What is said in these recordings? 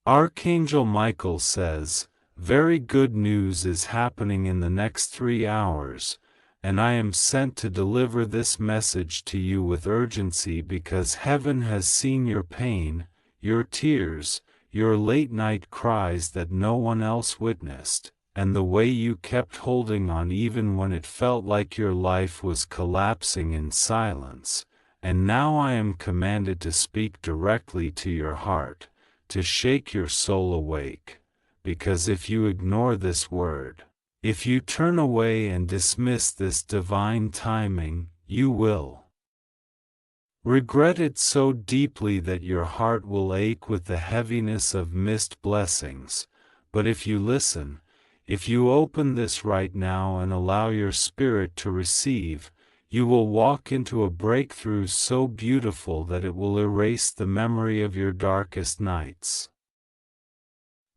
Archangel Michael says, "Very good news is happening in the next 3 hours, and I am sent to deliver this message to you with urgency because heaven has seen your pain, your tears, your late-night cries that no one else witnessed, and the way you kept holding on even when it felt like your life was collapsing in silence, and now I am commanded to speak directly to your heart, to shake your soul awake, because if you ignore this word, if you turn away and dismiss this divine timing, you will regret it so deeply that your heart will ache with the heaviness of missed blessings. But if you listen, if you open this right now and allow your spirit to receive, you will walk into a breakthrough so beautiful that it will erase the memory of your darkest nights.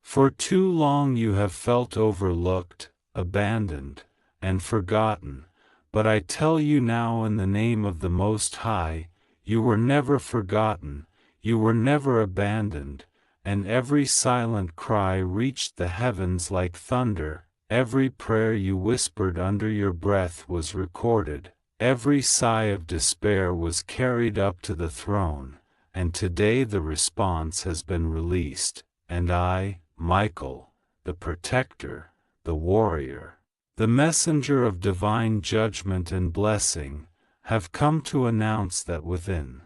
For too long you have felt overlooked, abandoned, and forgotten, but I tell you now in the name of the Most High, you were never forgotten, you were never abandoned, and every silent cry reached the heavens like thunder, every prayer you whispered under your breath was recorded, every sigh of despair was carried up to the throne, and today the response has been released, and I, Michael, the protector, the warrior, the messenger of divine judgment and blessing, have come to announce that within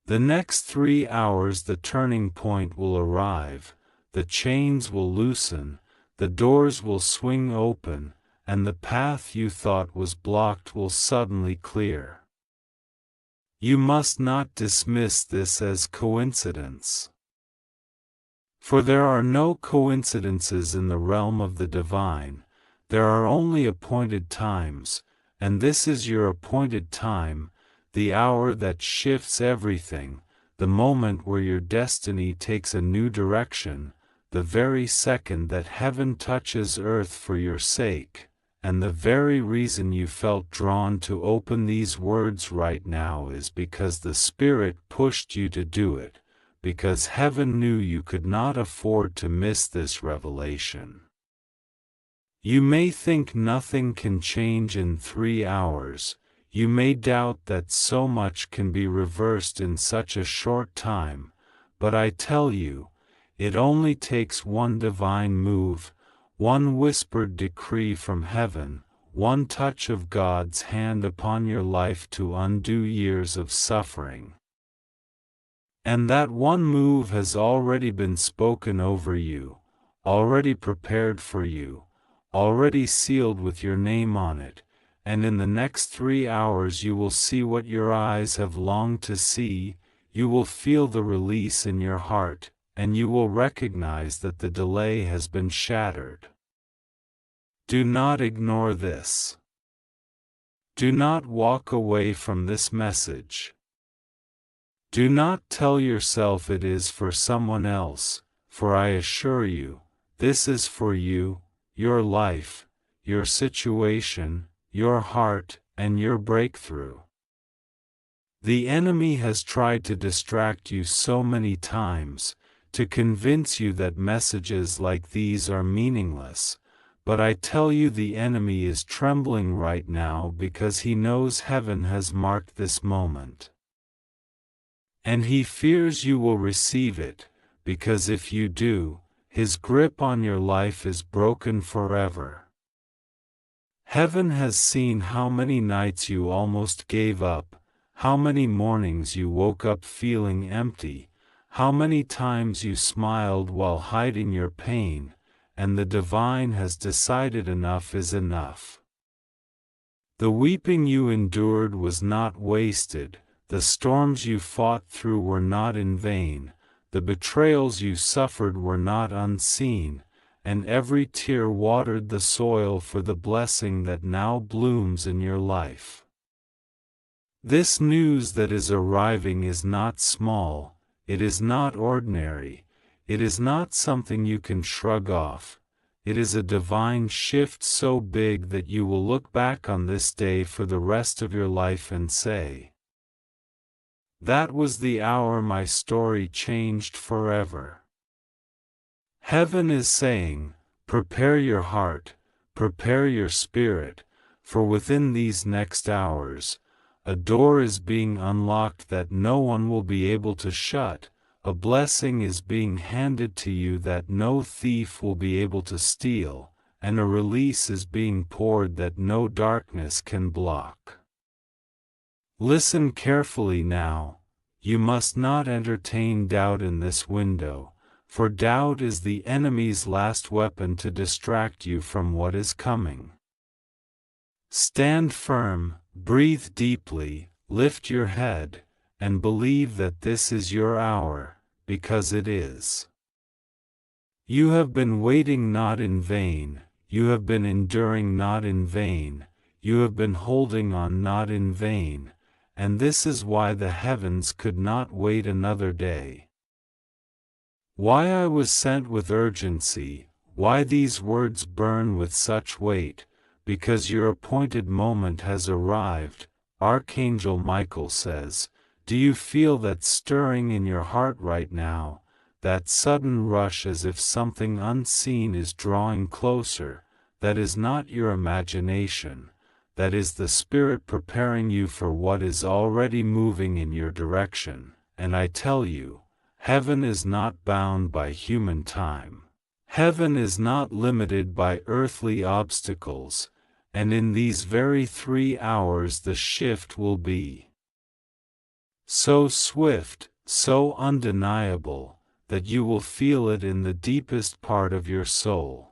the next 3 hours the turning point will arrive, the chains will loosen, the doors will swing open, and the path you thought was blocked will suddenly clear. You must not dismiss this as coincidence. For there are no coincidences in the realm of the divine, there are only appointed times, and this is your appointed time, the hour that shifts everything, the moment where your destiny takes a new direction, the very second that heaven touches earth for your sake, and the very reason you felt drawn to open these words right now is because the Spirit pushed you to do it, because heaven knew you could not afford to miss this revelation. You may think nothing can change in 3 hours, you may doubt that so much can be reversed in such a short time, but I tell you, it only takes one divine move, one whispered decree from heaven, one touch of God's hand upon your life to undo years of suffering. And that one move has already been spoken over you, already prepared for you, already sealed with your name on it, and in the next 3 hours you will see what your eyes have longed to see, you will feel the release in your heart, and you will recognize that the delay has been shattered. Do not ignore this. Do not walk away from this message. Do not tell yourself it is for someone else, for I assure you, this is for you, your life, your situation, your heart, and your breakthrough. The enemy has tried to distract you so many times, to convince you that messages like these are meaningless, but I tell you the enemy is trembling right now because he knows heaven has marked this moment. And he fears you will receive it, because if you do, his grip on your life is broken forever. Heaven has seen how many nights you almost gave up, how many mornings you woke up feeling empty, how many times you smiled while hiding your pain, and the divine has decided enough is enough. The weeping you endured was not wasted, the storms you fought through were not in vain, the betrayals you suffered were not unseen, and every tear watered the soil for the blessing that now blooms in your life. This news that is arriving is not small, it is not ordinary, it is not something you can shrug off, it is a divine shift so big that you will look back on this day for the rest of your life and say, "That was the hour my story changed forever." Heaven is saying, prepare your heart, prepare your spirit, for within these next hours, a door is being unlocked that no one will be able to shut, a blessing is being handed to you that no thief will be able to steal, and a release is being poured that no darkness can block. Listen carefully now. You must not entertain doubt in this window, for doubt is the enemy's last weapon to distract you from what is coming. Stand firm, breathe deeply, lift your head, and believe that this is your hour, because it is. You have been waiting not in vain, you have been enduring not in vain, you have been holding on not in vain, and this is why the heavens could not wait another day. Why I was sent with urgency, why these words burn with such weight, because your appointed moment has arrived. Archangel Michael says, do you feel that stirring in your heart right now, that sudden rush as if something unseen is drawing closer? That is not your imagination, that is the Spirit preparing you for what is already moving in your direction, and I tell you, heaven is not bound by human time. Heaven is not limited by earthly obstacles, and in these very 3 hours the shift will be so swift, so undeniable, that you will feel it in the deepest part of your soul.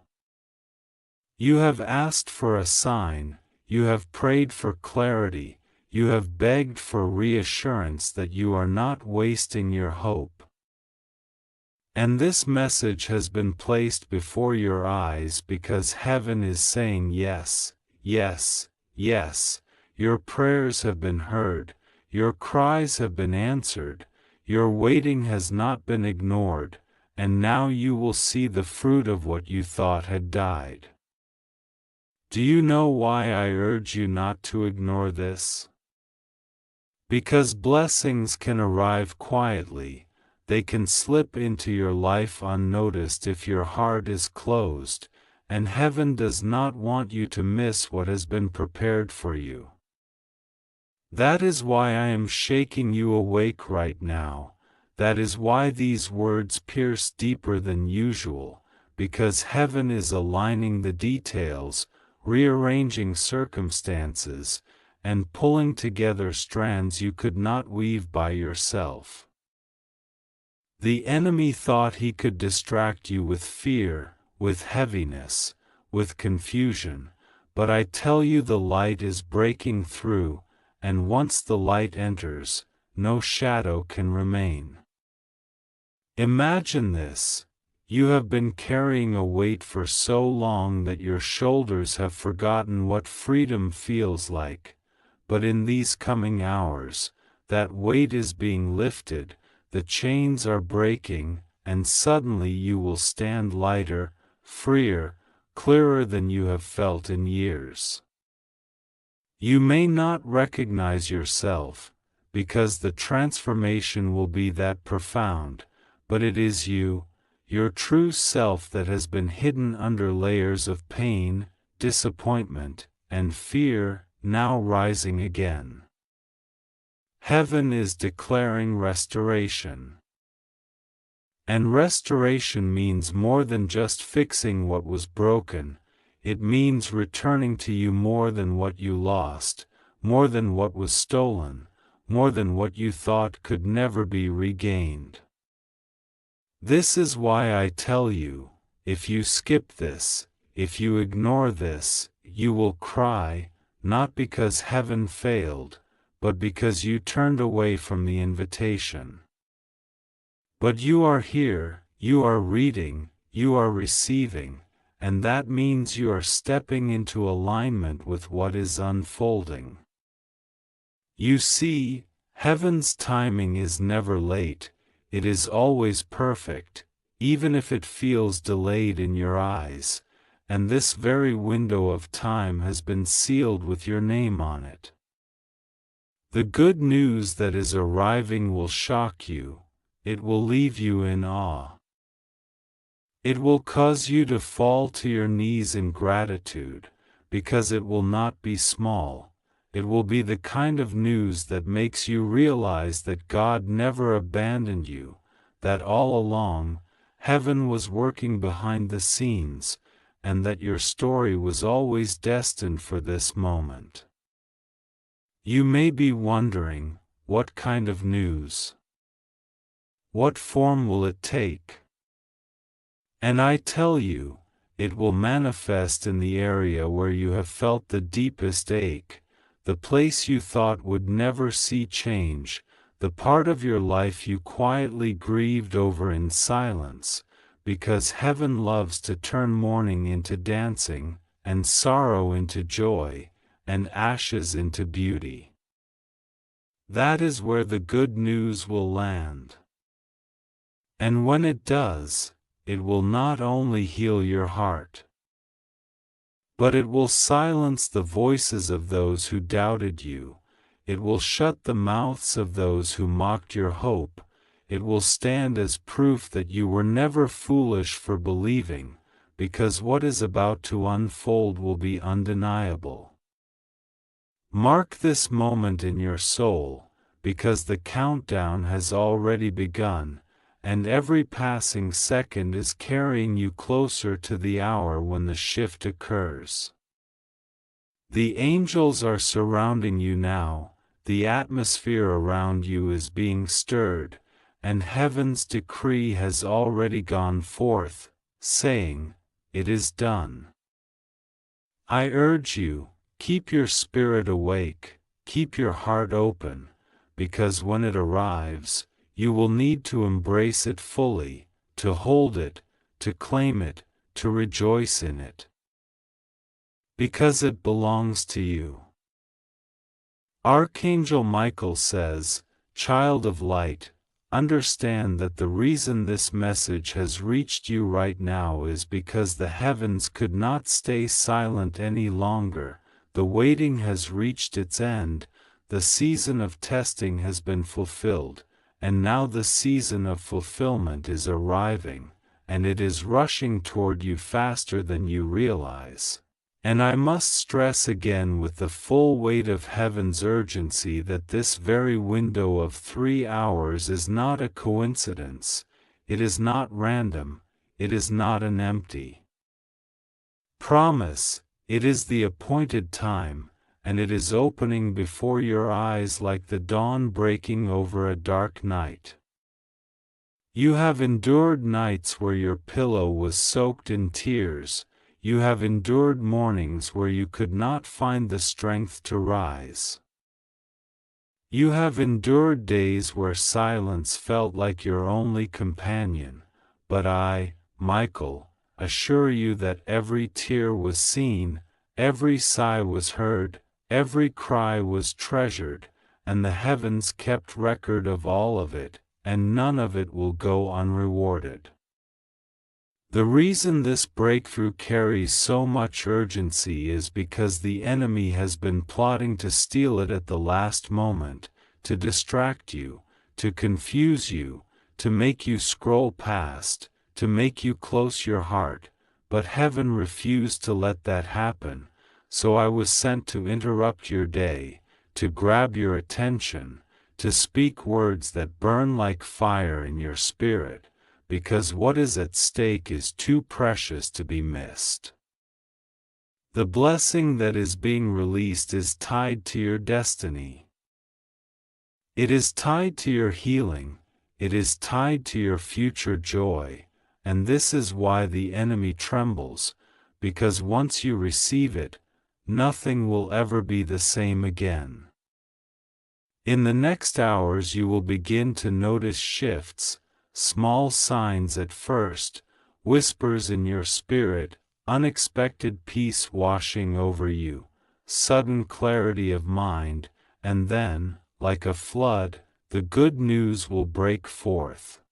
You have asked for a sign, you have prayed for clarity, you have begged for reassurance that you are not wasting your hope. And this message has been placed before your eyes because heaven is saying yes, yes, yes. Your prayers have been heard, your cries have been answered, your waiting has not been ignored, and now you will see the fruit of what you thought had died. Do you know why I urge you not to ignore this? Because blessings can arrive quietly, they can slip into your life unnoticed if your heart is closed, and heaven does not want you to miss what has been prepared for you. That is why I am shaking you awake right now, that is why these words pierce deeper than usual, because heaven is aligning the details, rearranging circumstances, and pulling together strands you could not weave by yourself. The enemy thought he could distract you with fear, with heaviness, with confusion, but I tell you the light is breaking through, and once the light enters, no shadow can remain. Imagine this. You have been carrying a weight for so long that your shoulders have forgotten what freedom feels like, but in these coming hours, that weight is being lifted, the chains are breaking, and suddenly you will stand lighter, freer, clearer than you have felt in years. You may not recognize yourself, because the transformation will be that profound, but it is you, your true self that has been hidden under layers of pain, disappointment, and fear, now rising again. Heaven is declaring restoration. And restoration means more than just fixing what was broken, it means returning to you more than what you lost, more than what was stolen, more than what you thought could never be regained. This is why I tell you, if you skip this, if you ignore this, you will cry, not because heaven failed, but because you turned away from the invitation. But you are here, you are reading, you are receiving, and that means you are stepping into alignment with what is unfolding. You see, heaven's timing is never late. It is always perfect, even if it feels delayed in your eyes, and this very window of time has been sealed with your name on it. The good news that is arriving will shock you, it will leave you in awe. It will cause you to fall to your knees in gratitude, because it will not be small. It will be the kind of news that makes you realize that God never abandoned you, that all along, heaven was working behind the scenes, and that your story was always destined for this moment. You may be wondering, what kind of news? What form will it take? And I tell you, it will manifest in the area where you have felt the deepest ache, the place you thought would never see change, the part of your life you quietly grieved over in silence, because heaven loves to turn mourning into dancing, and sorrow into joy, and ashes into beauty. That is where the good news will land. And when it does, it will not only heal your heart, but it will silence the voices of those who doubted you. It will shut the mouths of those who mocked your hope. It will stand as proof that you were never foolish for believing, because what is about to unfold will be undeniable. Mark this moment in your soul, because the countdown has already begun, and every passing second is carrying you closer to the hour when the shift occurs. The angels are surrounding you now, the atmosphere around you is being stirred, and heaven's decree has already gone forth, saying, "It is done." I urge you, keep your spirit awake, keep your heart open, because when it arrives, you will need to embrace it fully, to hold it, to claim it, to rejoice in it. Because it belongs to you. Archangel Michael says, "Child of light, understand that the reason this message has reached you right now is because the heavens could not stay silent any longer. The waiting has reached its end, the season of testing has been fulfilled, and now the season of fulfillment is arriving, and it is rushing toward you faster than you realize." And I must stress again with the full weight of heaven's urgency that this very window of 3 hours is not a coincidence, it is not random, it is not an empty promise, it is the appointed time, and it is opening before your eyes like the dawn breaking over a dark night. You have endured nights where your pillow was soaked in tears. You have endured mornings where you could not find the strength to rise. You have endured days where silence felt like your only companion, but I, Michael, assure you that every tear was seen, every sigh was heard, every cry was treasured, and the heavens kept record of all of it, and none of it will go unrewarded. The reason this breakthrough carries so much urgency is because the enemy has been plotting to steal it at the last moment, to distract you, to confuse you, to make you scroll past, to make you close your heart, but heaven refused to let that happen, so I was sent to interrupt your day, to grab your attention, to speak words that burn like fire in your spirit, because what is at stake is too precious to be missed. The blessing that is being released is tied to your destiny. It is tied to your healing, it is tied to your future joy, and this is why the enemy trembles, because once you receive it, nothing will ever be the same again. In the next hours you will begin to notice shifts, small signs at first, whispers in your spirit, unexpected peace washing over you, sudden clarity of mind, and then, like a flood, the good news will break forth.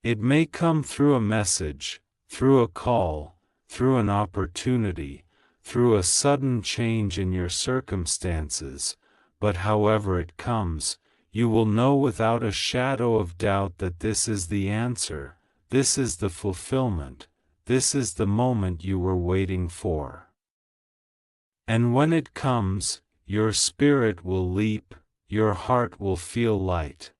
It may come through a message, through a call, through an opportunity, through a sudden change in your circumstances, but however it comes, you will know without a shadow of doubt that this is the answer, this is the fulfillment, this is the moment you were waiting for. And when it comes, your spirit will leap, your heart will feel light.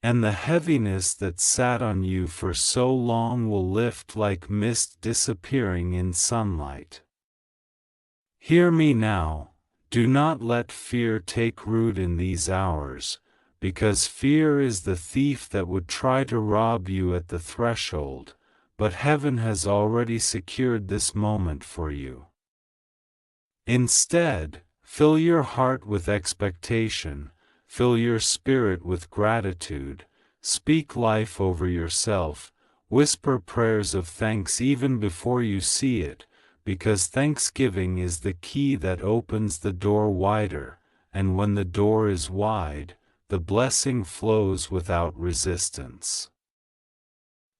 And the heaviness that sat on you for so long will lift like mist disappearing in sunlight. Hear me now, do not let fear take root in these hours, because fear is the thief that would try to rob you at the threshold, but heaven has already secured this moment for you. Instead, fill your heart with expectation, fill your spirit with gratitude, speak life over yourself, whisper prayers of thanks even before you see it, because thanksgiving is the key that opens the door wider, and when the door is wide, the blessing flows without resistance.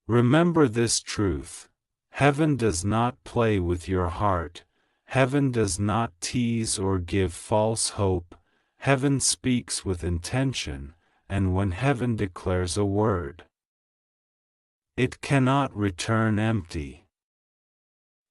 Remember this truth: heaven does not play with your heart, heaven does not tease or give false hope, heaven speaks with intention, and when heaven declares a word, it cannot return empty.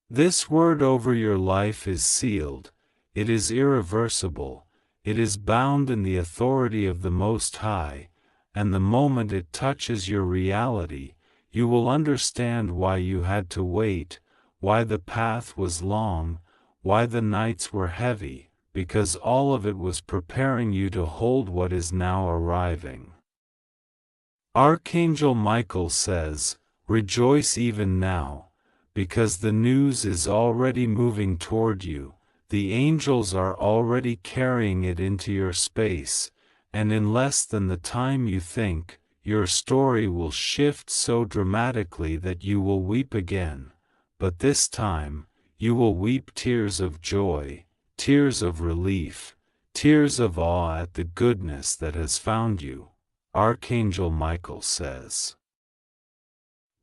This word over your life is sealed, it is irreversible, it is bound in the authority of the Most High, and the moment it touches your reality, you will understand why you had to wait, why the path was long, why the nights were heavy, because all of it was preparing you to hold what is now arriving. Archangel Michael says, "Rejoice even now, because the news is already moving toward you, the angels are already carrying it into your space, and in less than the time you think, your story will shift so dramatically that you will weep again, but this time, you will weep tears of joy, tears of relief, tears of awe at the goodness that has found you," Archangel Michael says.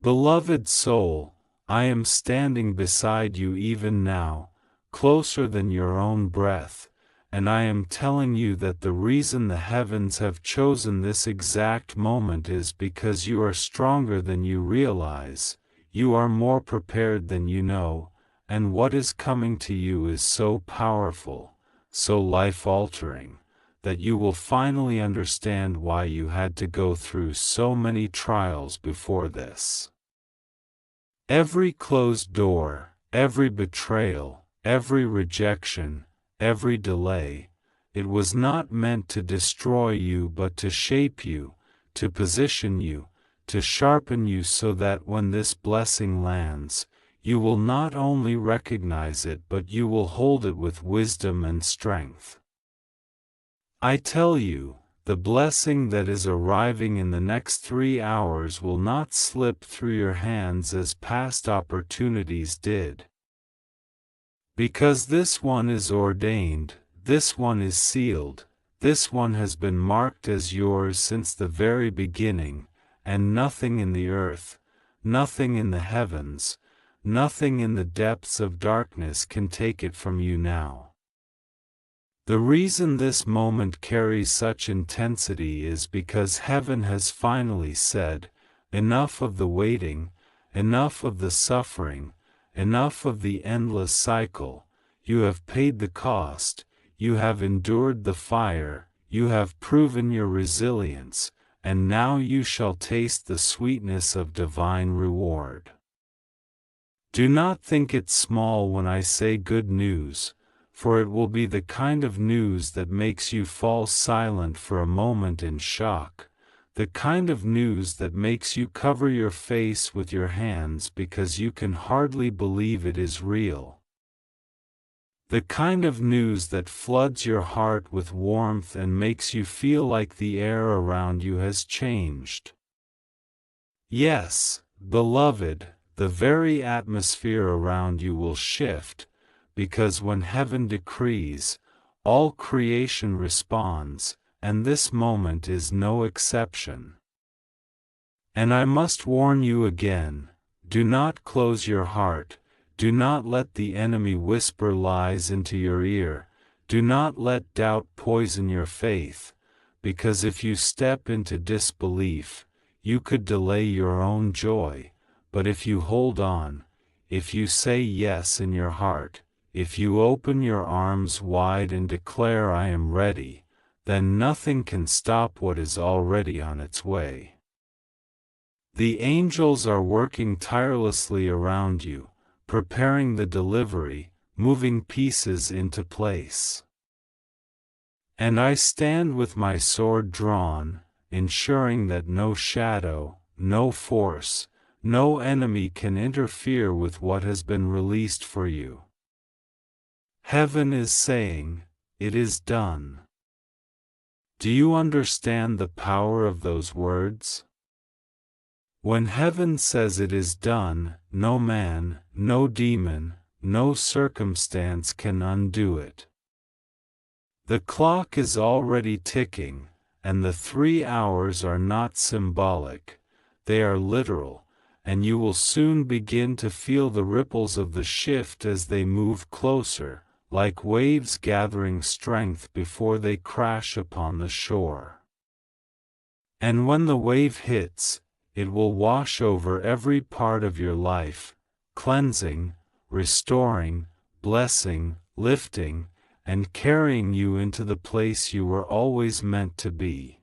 Beloved soul, I am standing beside you even now, closer than your own breath, and I am telling you that the reason the heavens have chosen this exact moment is because you are stronger than you realize, you are more prepared than you know, and what is coming to you is so powerful, so life-altering, that you will finally understand why you had to go through so many trials before this. Every closed door, every betrayal, every rejection, every delay, it was not meant to destroy you but to shape you, to position you, to sharpen you so that when this blessing lands, you will not only recognize it but you will hold it with wisdom and strength. I tell you, the blessing that is arriving in the next 3 hours will not slip through your hands as past opportunities did. Because this one is ordained, this one is sealed, this one has been marked as yours since the very beginning, and nothing in the earth, nothing in the heavens, nothing in the depths of darkness can take it from you now. The reason this moment carries such intensity is because heaven has finally said, enough of the waiting, enough of the suffering, enough of the endless cycle, you have paid the cost, you have endured the fire, you have proven your resilience, and now you shall taste the sweetness of divine reward. Do not think it small when I say good news, for it will be the kind of news that makes you fall silent for a moment in shock, the kind of news that makes you cover your face with your hands because you can hardly believe it is real. The kind of news that floods your heart with warmth and makes you feel like the air around you has changed. Yes, beloved, the very atmosphere around you will shift, because when heaven decrees, all creation responds, and this moment is no exception. And I must warn you again, do not close your heart, do not let the enemy whisper lies into your ear, do not let doubt poison your faith, because if you step into disbelief, you could delay your own joy, but if you hold on, if you say yes in your heart, if you open your arms wide and declare I am ready, then nothing can stop what is already on its way. The angels are working tirelessly around you, preparing the delivery, moving pieces into place. And I stand with my sword drawn, ensuring that no shadow, no force, no enemy can interfere with what has been released for you. Heaven is saying, "It is done." Do you understand the power of those words? When heaven says it is done, no man, no demon, no circumstance can undo it. The clock is already ticking, and the 3 hours are not symbolic, they are literal, and you will soon begin to feel the ripples of the shift as they move closer, like waves gathering strength before they crash upon the shore. And when the wave hits, it will wash over every part of your life, cleansing, restoring, blessing, lifting, and carrying you into the place you were always meant to be.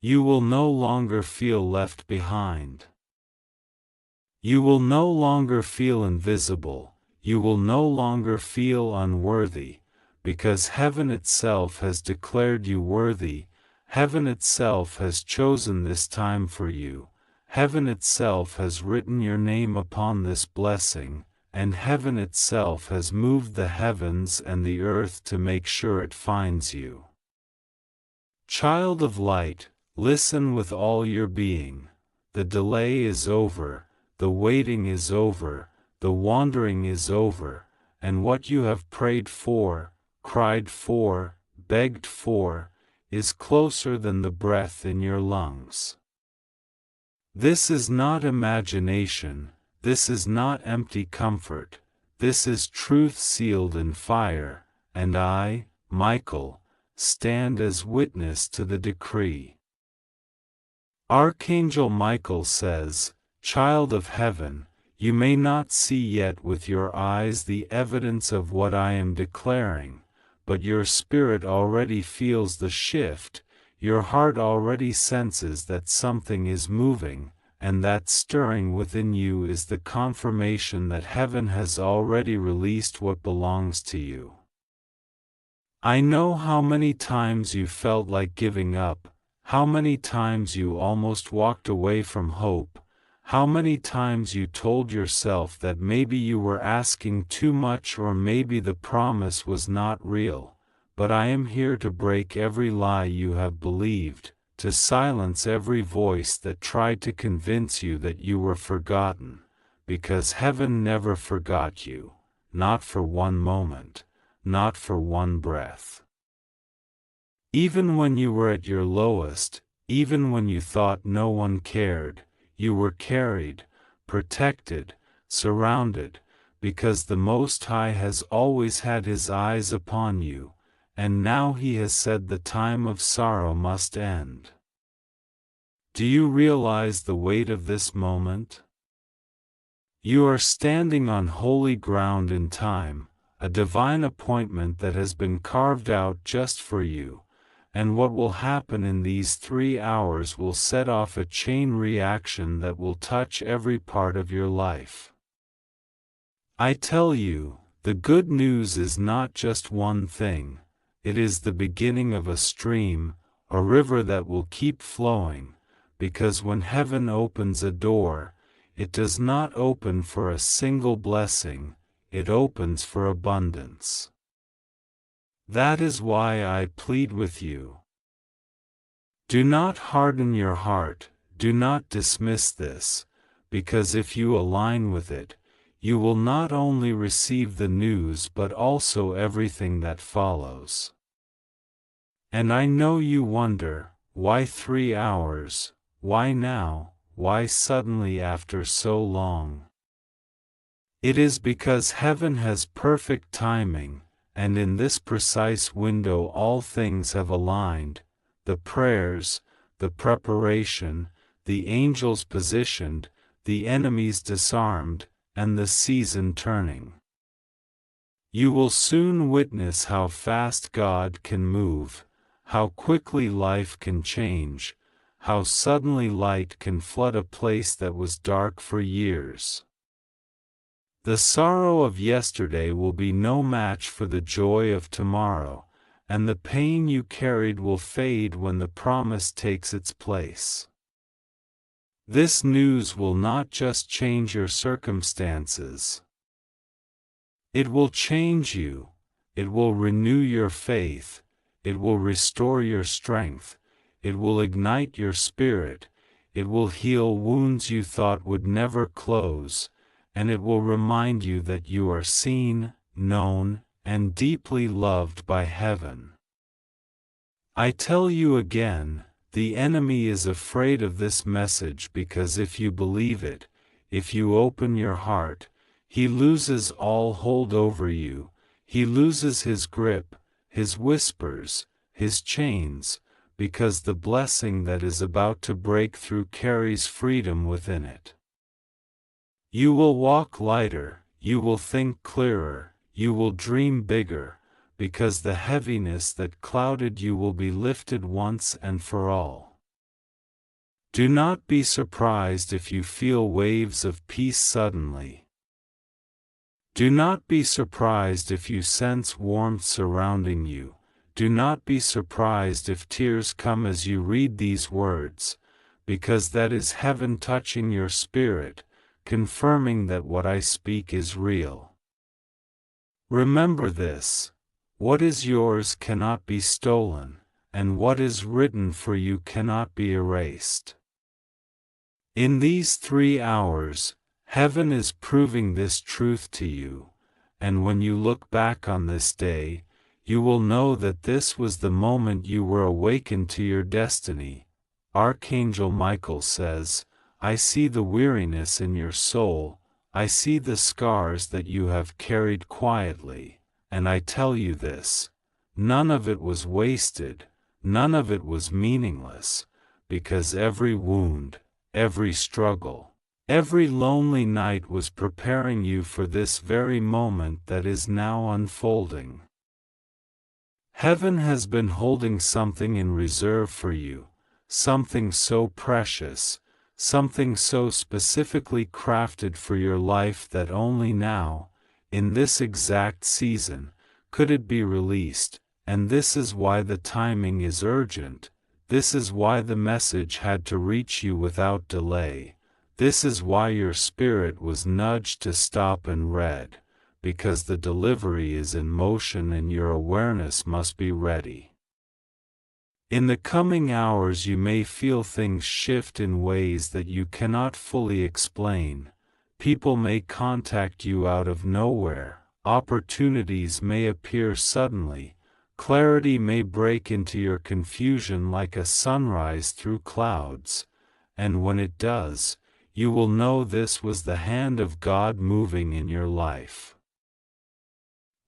You will no longer feel left behind. You will no longer feel invisible, you will no longer feel unworthy, because heaven itself has declared you worthy. Heaven itself has chosen this time for you, heaven itself has written your name upon this blessing, and heaven itself has moved the heavens and the earth to make sure it finds you. Child of light, listen with all your being. The delay is over, the waiting is over, the wandering is over, and what you have prayed for, cried for, begged for, is closer than the breath in your lungs. This is not imagination, this is not empty comfort, this is truth sealed in fire, and I, Michael, stand as witness to the decree. Archangel Michael says, "Child of heaven, you may not see yet with your eyes the evidence of what I am declaring, but your spirit already feels the shift, your heart already senses that something is moving, and that stirring within you is the confirmation that heaven has already released what belongs to you." I know how many times you felt like giving up, how many times you almost walked away from hope, how many times you told yourself that maybe you were asking too much or maybe the promise was not real, but I am here to break every lie you have believed, to silence every voice that tried to convince you that you were forgotten, because heaven never forgot you, not for one moment, not for one breath. Even when you were at your lowest, even when you thought no one cared, you were carried, protected, surrounded, because the Most High has always had His eyes upon you, and now He has said the time of sorrow must end. Do you realize the weight of this moment? You are standing on holy ground in time, a divine appointment that has been carved out just for you, and what will happen in these 3 hours will set off a chain reaction that will touch every part of your life. I tell you, the good news is not just one thing, it is the beginning of a stream, a river that will keep flowing, because when heaven opens a door, it does not open for a single blessing, it opens for abundance. That is why I plead with you. Do not harden your heart, do not dismiss this, because if you align with it, you will not only receive the news but also everything that follows. And I know you wonder, why 3 hours, why now, why suddenly after so long? It is because heaven has perfect timing, and in this precise window all things have aligned, the prayers, the preparation, the angels positioned, the enemies disarmed, and the season turning. You will soon witness how fast God can move, how quickly life can change, how suddenly light can flood a place that was dark for years. The sorrow of yesterday will be no match for the joy of tomorrow, and the pain you carried will fade when the promise takes its place. This news will not just change your circumstances. It will change you, it will renew your faith, it will restore your strength, it will ignite your spirit, it will heal wounds you thought would never close, and it will remind you that you are seen, known, and deeply loved by heaven. I tell you again, the enemy is afraid of this message because if you believe it, if you open your heart, he loses all hold over you, he loses his grip, his whispers, his chains, because the blessing that is about to break through carries freedom within it. You will walk lighter, you will think clearer, you will dream bigger, because the heaviness that clouded you will be lifted once and for all. Do not be surprised if you feel waves of peace suddenly. Do not be surprised if you sense warmth surrounding you. Do not be surprised if tears come as you read these words, because that is heaven touching your spirit, confirming that what I speak is real. Remember this: what is yours cannot be stolen, and what is written for you cannot be erased. In these 3 hours, heaven is proving this truth to you, and when you look back on this day, you will know that this was the moment you were awakened to your destiny. Archangel Michael says, I see the weariness in your soul, I see the scars that you have carried quietly, and I tell you this: none of it was wasted, none of it was meaningless, because every wound, every struggle, every lonely night was preparing you for this very moment that is now unfolding. Heaven has been holding something in reserve for you, something so precious, something so specifically crafted for your life that only now, in this exact season, could it be released, and this is why the timing is urgent, this is why the message had to reach you without delay, this is why your spirit was nudged to stop and read, because the delivery is in motion and your awareness must be ready. In the coming hours you may feel things shift in ways that you cannot fully explain. People may contact you out of nowhere, opportunities may appear suddenly, clarity may break into your confusion like a sunrise through clouds, and when it does, you will know this was the hand of God moving in your life.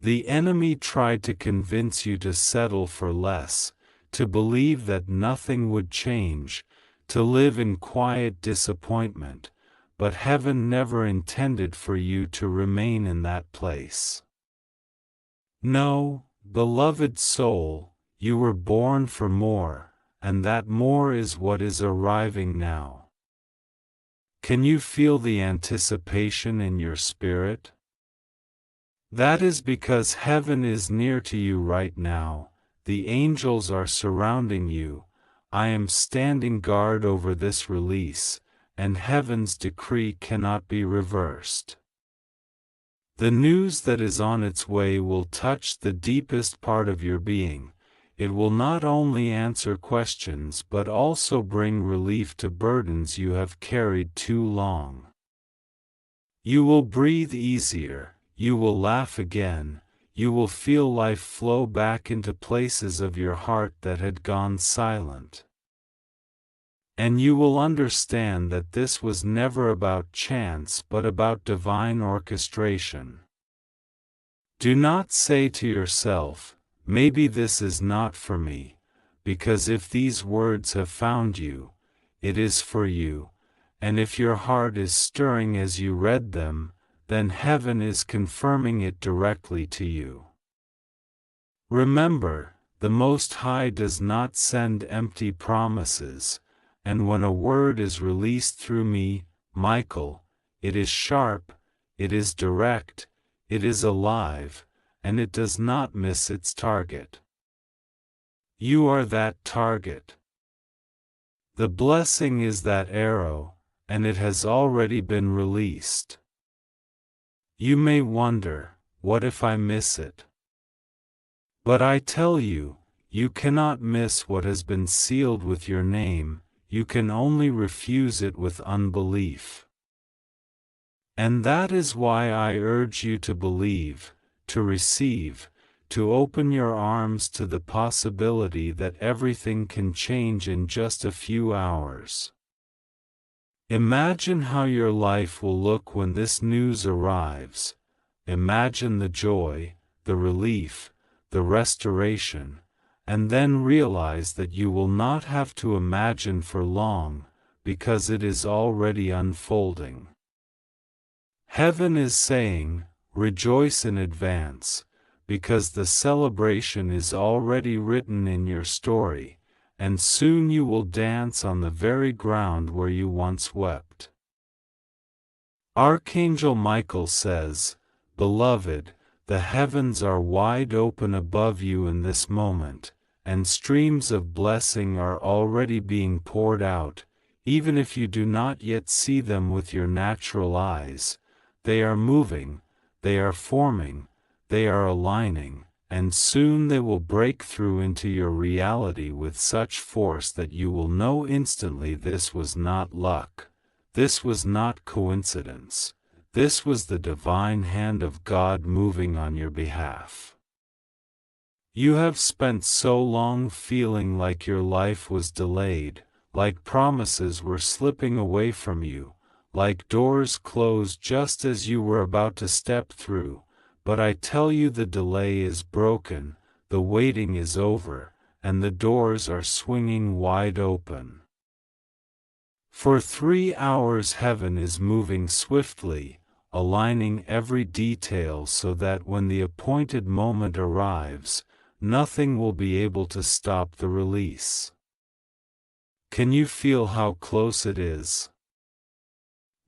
The enemy tried to convince you to settle for less, to believe that nothing would change, to live in quiet disappointment, but heaven never intended for you to remain in that place. No, beloved soul, you were born for more, and that more is what is arriving now. Can you feel the anticipation in your spirit? That is because heaven is near to you right now, the angels are surrounding you, I am standing guard over this release, and heaven's decree cannot be reversed. The news that is on its way will touch the deepest part of your being. It will not only answer questions but also bring relief to burdens you have carried too long. You will breathe easier. You will laugh again, you will feel life flow back into places of your heart that had gone silent. And you will understand that this was never about chance but about divine orchestration. Do not say to yourself, maybe this is not for me, because if these words have found you, it is for you, and if your heart is stirring as you read them, then heaven is confirming it directly to you. Remember, the Most High does not send empty promises, and when a word is released through me, Michael, it is sharp, it is direct, it is alive, and it does not miss its target. You are that target. The blessing is that arrow, and it has already been released. You may wonder, what if I miss it? But I tell you, you cannot miss what has been sealed with your name, you can only refuse it with unbelief. And that is why I urge you to believe, to receive, to open your arms to the possibility that everything can change in just a few hours. Imagine how your life will look when this news arrives. Imagine the joy, the relief, the restoration, and then realize that you will not have to imagine for long, because it is already unfolding. Heaven is saying, rejoice in advance, because the celebration is already written in your story, and soon you will dance on the very ground where you once wept. Archangel Michael says, Beloved, the heavens are wide open above you in this moment, and streams of blessing are already being poured out, even if you do not yet see them with your natural eyes. They are moving, they are forming, they are aligning, and soon they will break through into your reality with such force that you will know instantly this was not luck, this was not coincidence, this was the divine hand of God moving on your behalf. You have spent so long feeling like your life was delayed, like promises were slipping away from you, like doors closed just as you were about to step through, but I tell you the delay is broken, the waiting is over, and the doors are swinging wide open. For 3 hours heaven is moving swiftly, aligning every detail so that when the appointed moment arrives, nothing will be able to stop the release. Can you feel how close it is?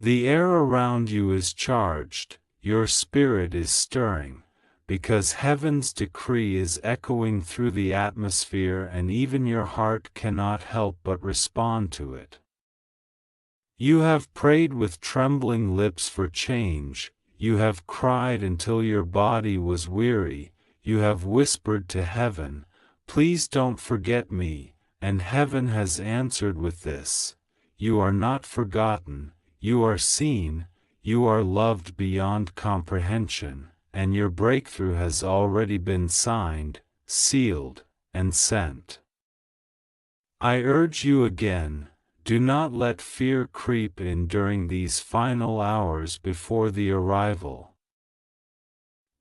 The air around you is charged, your spirit is stirring, because heaven's decree is echoing through the atmosphere and even your heart cannot help but respond to it. You have prayed with trembling lips for change, you have cried until your body was weary, you have whispered to heaven, "Please don't forget me," and heaven has answered with this, "You are not forgotten, you are seen, you are loved beyond comprehension, and your breakthrough has already been signed, sealed, and sent." I urge you again, do not let fear creep in during these final hours before the arrival.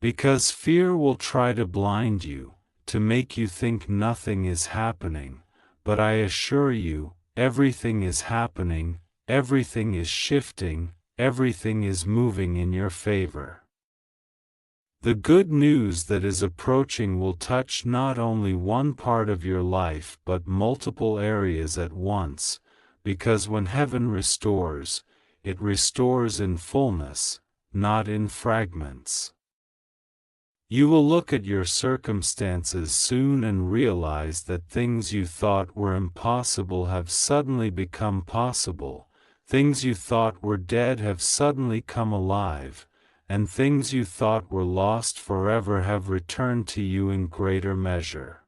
Because fear will try to blind you, to make you think nothing is happening, but I assure you, everything is happening, everything is shifting, everything is moving in your favor. The good news that is approaching will touch not only one part of your life but multiple areas at once, because when heaven restores, it restores in fullness, not in fragments. You will look at your circumstances soon and realize that things you thought were impossible have suddenly become possible, things you thought were dead have suddenly come alive, and things you thought were lost forever have returned to you in greater measure.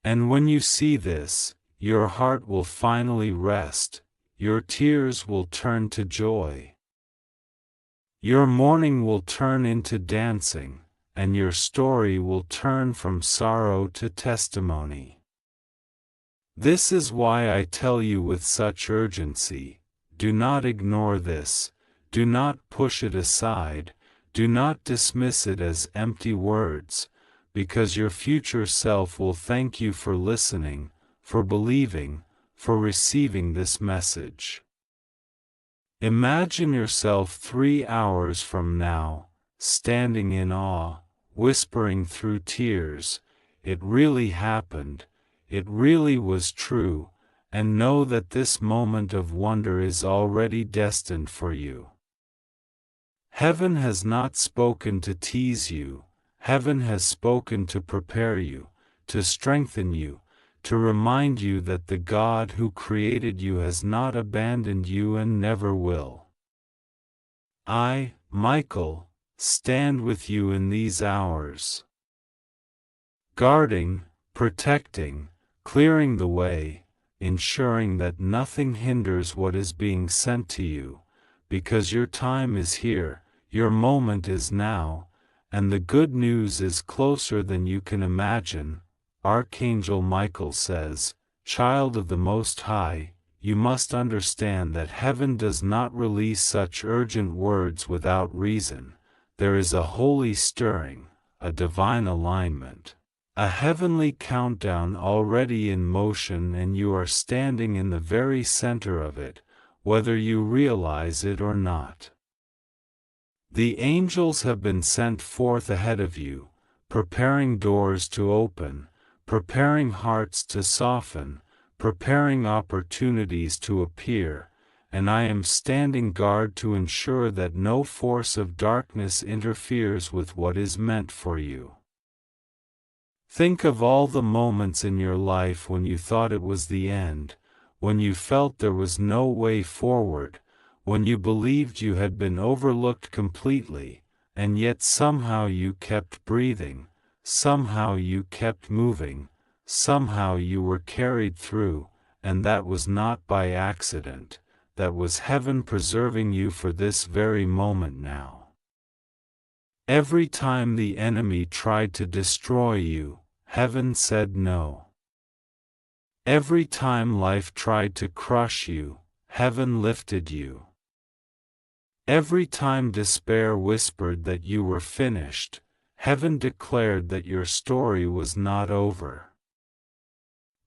And when you see this, your heart will finally rest, your tears will turn to joy. Your mourning will turn into dancing, and your story will turn from sorrow to testimony. This is why I tell you with such urgency, do not ignore this, do not push it aside, do not dismiss it as empty words, because your future self will thank you for listening, for believing, for receiving this message. Imagine yourself 3 hours from now, standing in awe, whispering through tears, "It really happened, it really was true," and know that this moment of wonder is already destined for you. Heaven has not spoken to tease you, heaven has spoken to prepare you, to strengthen you, to remind you that the God who created you has not abandoned you and never will. I, Michael, stand with you in these hours, guarding, protecting, clearing the way, ensuring that nothing hinders what is being sent to you, because your time is here, your moment is now, and the good news is closer than you can imagine. Archangel Michael says, "Child of the Most High, you must understand that heaven does not release such urgent words without reason. There is a holy stirring, a divine alignment, a heavenly countdown already in motion, and you are standing in the very center of it, whether you realize it or not. The angels have been sent forth ahead of you, preparing doors to open, preparing hearts to soften, preparing opportunities to appear, and I am standing guard to ensure that no force of darkness interferes with what is meant for you." Think of all the moments in your life when you thought it was the end, when you felt there was no way forward, when you believed you had been overlooked completely, and yet somehow you kept breathing, somehow you kept moving, somehow you were carried through, and that was not by accident, that was heaven preserving you for this very moment now. Every time the enemy tried to destroy you, heaven said no. Every time life tried to crush you, heaven lifted you. Every time despair whispered that you were finished, heaven declared that your story was not over.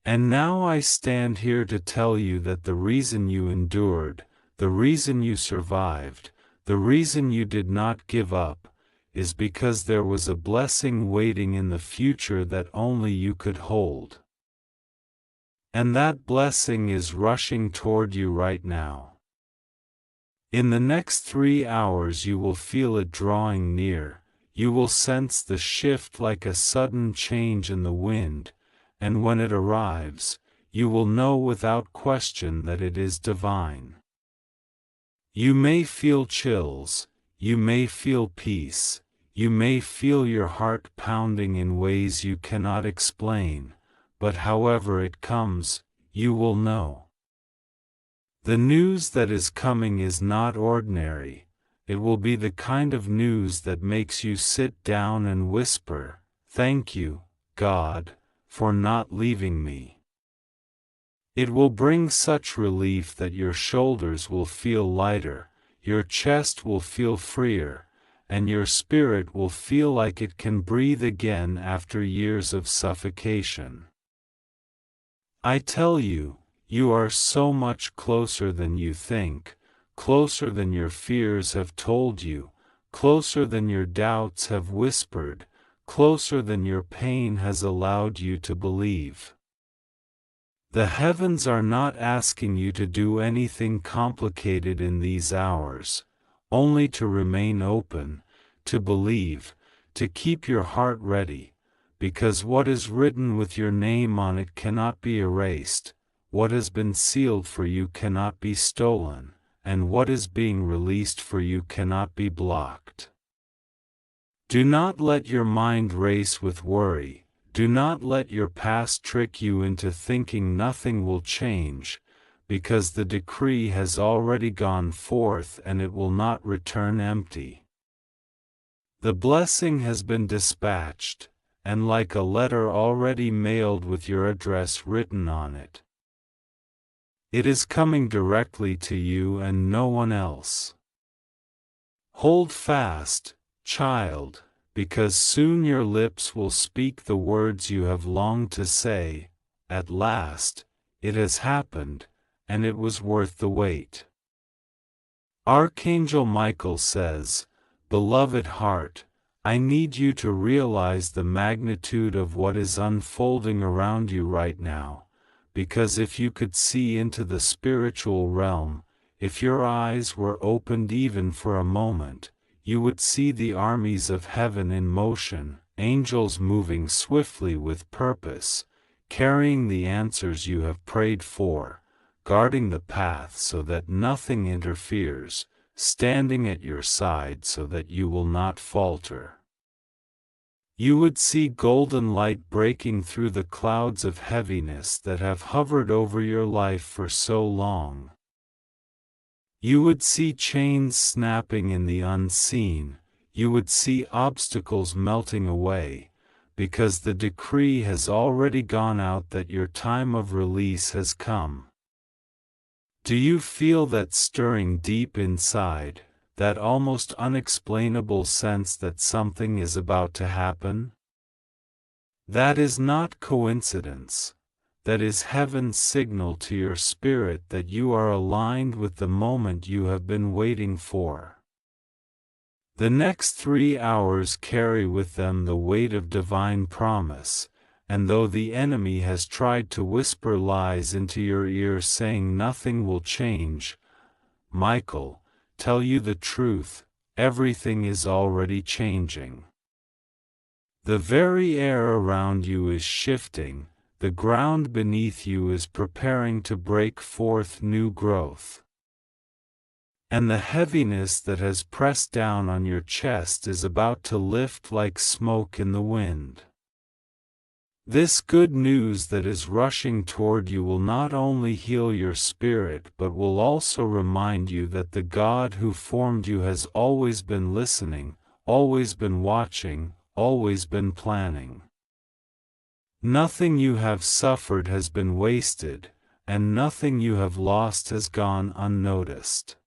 And now I stand here to tell you that the reason you endured, the reason you survived, the reason you did not give up, is because there was a blessing waiting in the future that only you could hold. And that blessing is rushing toward you right now. In the next 3 hours you will feel it drawing near, you will sense the shift like a sudden change in the wind, and when it arrives, you will know without question that it is divine. You may feel chills, you may feel peace, you may feel your heart pounding in ways you cannot explain, but however it comes, you will know. The news that is coming is not ordinary, it will be the kind of news that makes you sit down and whisper, "Thank you, God, for not leaving me." It will bring such relief that your shoulders will feel lighter, your chest will feel freer, and your spirit will feel like it can breathe again after years of suffocation. I tell you, you are so much closer than you think, closer than your fears have told you, closer than your doubts have whispered, closer than your pain has allowed you to believe. The heavens are not asking you to do anything complicated in these hours, only to remain open, to believe, to keep your heart ready, because what is written with your name on it cannot be erased, what has been sealed for you cannot be stolen, and what is being released for you cannot be blocked. Do not let your mind race with worry, do not let your past trick you into thinking nothing will change, because the decree has already gone forth and it will not return empty. The blessing has been dispatched, and like a letter already mailed with your address written on it. It is coming directly to you and no one else. Hold fast, child, because soon your lips will speak the words you have longed to say. At last, it has happened, and it was worth the wait. Archangel Michael says, "Beloved heart, I need you to realize the magnitude of what is unfolding around you right now, because if you could see into the spiritual realm, if your eyes were opened even for a moment, you would see the armies of heaven in motion, angels moving swiftly with purpose, carrying the answers you have prayed for, guarding the path so that nothing interferes, standing at your side so that you will not falter. You would see golden light breaking through the clouds of heaviness that have hovered over your life for so long. You would see chains snapping in the unseen, you would see obstacles melting away, because the decree has already gone out that your time of release has come. Do you feel that stirring deep inside, that almost unexplainable sense that something is about to happen? That is not coincidence. That is heaven's signal to your spirit that you are aligned with the moment you have been waiting for. The next 3 hours carry with them the weight of divine promise, and though the enemy has tried to whisper lies into your ear saying nothing will change, Michael, tell you the truth, everything is already changing. The very air around you is shifting, the ground beneath you is preparing to break forth new growth. And the heaviness that has pressed down on your chest is about to lift like smoke in the wind. This good news that is rushing toward you will not only heal your spirit but will also remind you that the God who formed you has always been listening, always been watching, always been planning. Nothing you have suffered has been wasted, and nothing you have lost has gone unnoticed.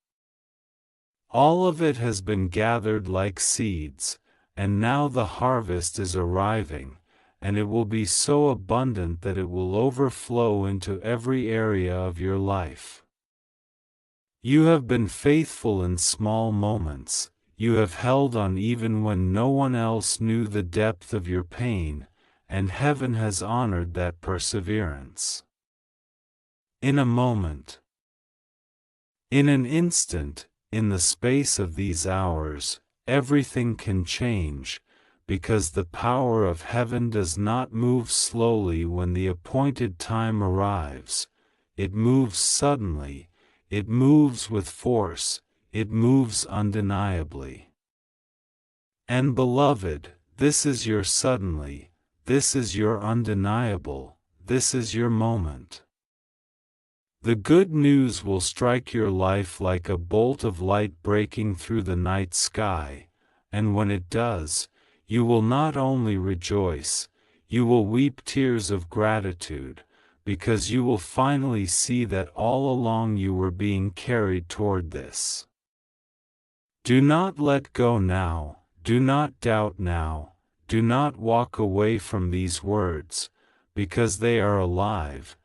All of it has been gathered like seeds, and now the harvest is arriving, and it will be so abundant that it will overflow into every area of your life. You have been faithful in small moments, you have held on even when no one else knew the depth of your pain, and heaven has honored that perseverance. In a moment, in an instant, in the space of these hours, everything can change, because the power of heaven does not move slowly when the appointed time arrives, it moves suddenly, it moves with force, it moves undeniably. And beloved, this is your suddenly, this is your undeniable, this is your moment. The good news will strike your life like a bolt of light breaking through the night sky, and when it does, you will not only rejoice, you will weep tears of gratitude, because you will finally see that all along you were being carried toward this. Do not let go now, do not doubt now, do not walk away from these words, because they are alive,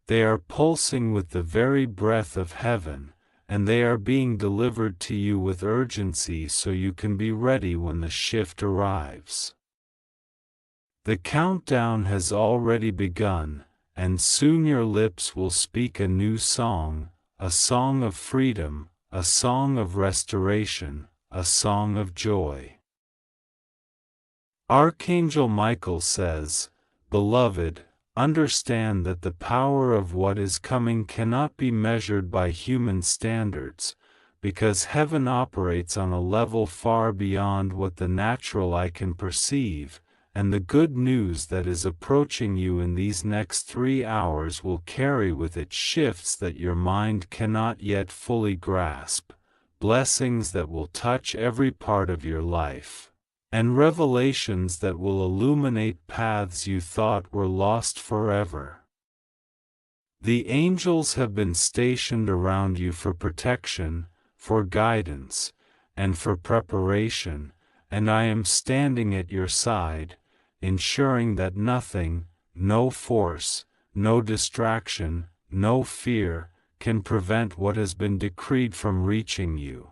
they are pulsing with the very breath of heaven, and they are being delivered to you with urgency so you can be ready when the shift arrives. The countdown has already begun, and soon your lips will speak a new song, a song of freedom, a song of restoration, a song of joy. Archangel Michael says, "Beloved, understand that the power of what is coming cannot be measured by human standards, because heaven operates on a level far beyond what the natural eye can perceive, and the good news that is approaching you in these next 3 hours will carry with it shifts that your mind cannot yet fully grasp, blessings that will touch every part of your life, and revelations that will illuminate paths you thought were lost forever. The angels have been stationed around you for protection, for guidance, and for preparation, and I am standing at your side, ensuring that nothing, no force, no distraction, no fear, can prevent what has been decreed from reaching you.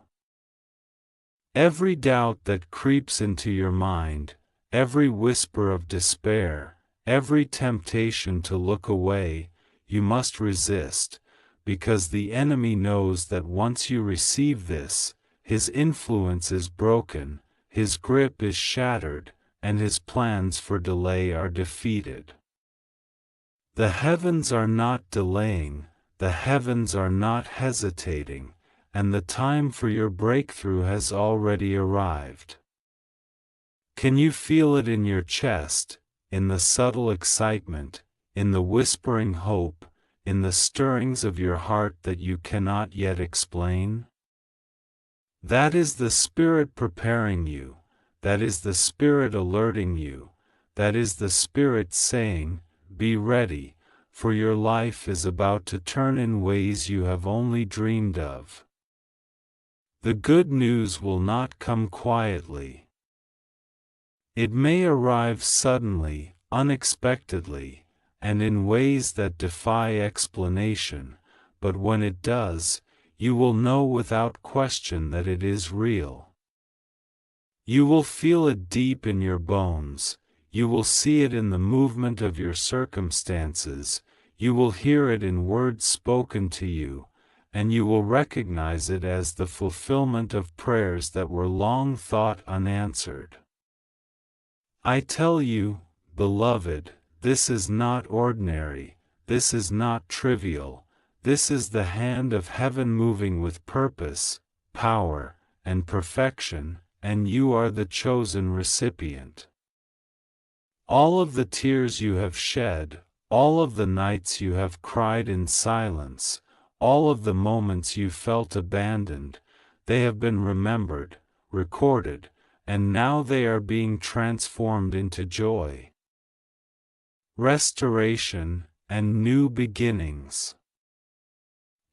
Every doubt that creeps into your mind, every whisper of despair, every temptation to look away, you must resist, because the enemy knows that once you receive this, his influence is broken, his grip is shattered, and his plans for delay are defeated. The heavens are not delaying, the heavens are not hesitating, and the time for your breakthrough has already arrived. Can you feel it in your chest, in the subtle excitement, in the whispering hope, in the stirrings of your heart that you cannot yet explain? That is the Spirit preparing you, that is the Spirit alerting you, that is the Spirit saying, "Be ready, for your life is about to turn in ways you have only dreamed of." The good news will not come quietly. It may arrive suddenly, unexpectedly, and in ways that defy explanation, but when it does, you will know without question that it is real. You will feel it deep in your bones, you will see it in the movement of your circumstances, you will hear it in words spoken to you, and you will recognize it as the fulfillment of prayers that were long thought unanswered. I tell you, beloved, this is not ordinary, this is not trivial, this is the hand of heaven moving with purpose, power, and perfection, and you are the chosen recipient. All of the tears you have shed, all of the nights you have cried in silence, all of the moments you felt abandoned, they have been remembered, recorded, and now they are being transformed into joy, restoration, and new beginnings.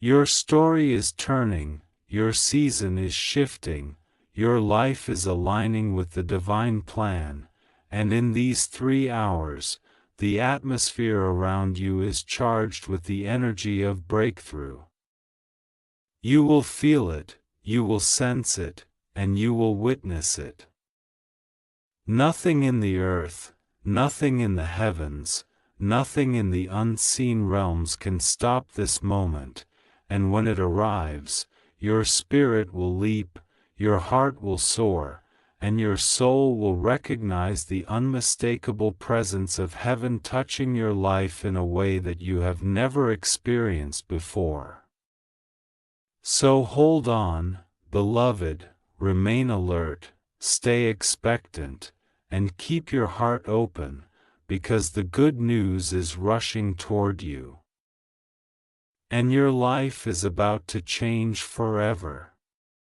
Your story is turning, your season is shifting, your life is aligning with the divine plan, and in these 3 hours, the atmosphere around you is charged with the energy of breakthrough. You will feel it, you will sense it, and you will witness it. Nothing in the earth, nothing in the heavens, nothing in the unseen realms can stop this moment, and when it arrives, your spirit will leap, your heart will soar, and your soul will recognize the unmistakable presence of heaven touching your life in a way that you have never experienced before. So hold on, beloved, remain alert, stay expectant, and keep your heart open, because the good news is rushing toward you. And your life is about to change forever.